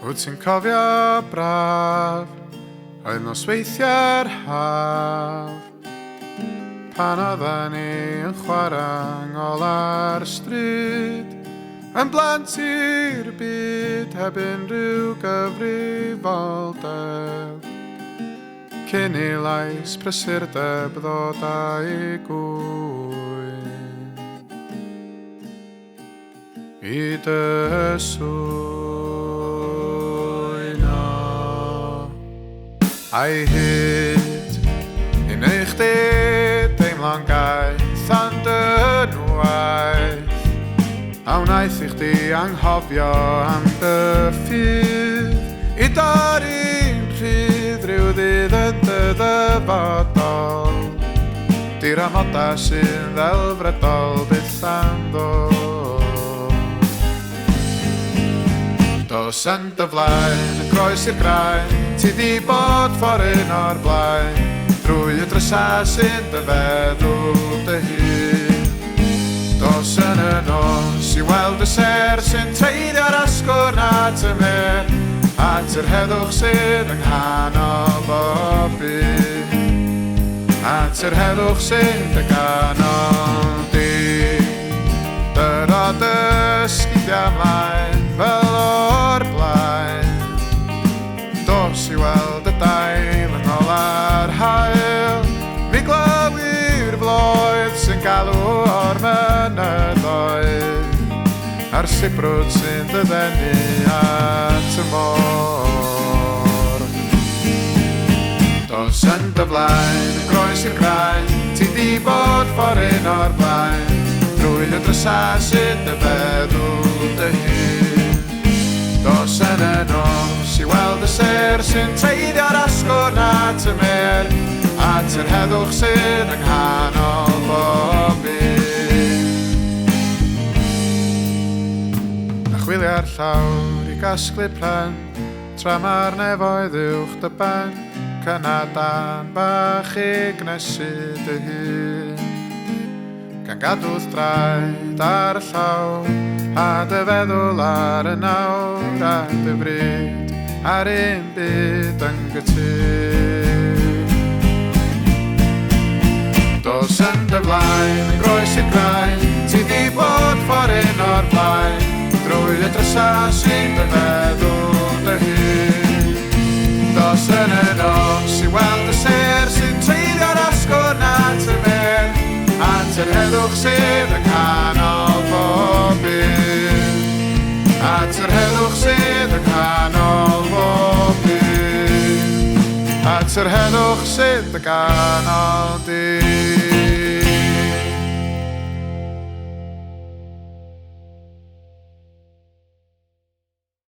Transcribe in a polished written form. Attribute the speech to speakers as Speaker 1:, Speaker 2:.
Speaker 1: Wyt ti'n cofio braf oedd nosweithiau'r haf pan oedden ni yn chwarae ngol ar stryd yn blant i'r byd heb unrhyw gyfrifoldeb cyn I lais prysurdeb ddod a'i gwyn I dy swyno a'i hyd I neu chdi deimlo'n gaeth ond unwaith a wnaeth I chdi anghofio am dy ffydd I dorri'n rhydd rhyw ddydd yn dy ddyfodol Di'r amodau sy'n ddelfrydol byth am ddod Dos yn dy flaen, y croes i'r graen Ti di bod ffordd o'r blaen Drwy y drysau sy'n dy feddwl dy hun Dos yn y nos I weld y ser sy'n treidio'r asgwrn at y mer At yr heddwch sydd yng nghanol bob byd At yr heddwch sy'n dy ganol di Dyro dysgidia mlaen fel o'r blaen Dos I weld y dail yng ngol ar hael Mi glywi'r floedd sy'n galw o'r mynyddoedd A'r sibrwd sy'n dyddenu at y môr Dos yn dy flaen, y groes i'r graen Ti di bod ffordd o'r blaen Drwy y drysau sy'n dy feddwl dy hun Dos yn y nos I weld y ser sy'n treidio'r asgwrn at y mer At yr heddwch sy'n yng nghanol bob byd A chwilio'r llawr I gasglu pren Tra mae'r nefoedd uwch dy ben Cynadan bach I gnesu dy hun Gan gadw'r draed ar y llaw A dy feddwl ar y nawr A dy fryd ar un byd yn gytun Dos yn dy flaen, y groes i'r graen Ti di bod ffordd o'r blaen Drwy y drysau sy'n dy feddwl dy hun Dos yn y nos I weld y ser sy'n treidio'r asgwrn at y mer At yr heddwch sydd yng nghanol bob byd At yr heddwch sydd yng nghanol bob byd At yr heddwch sydd yng nghanol di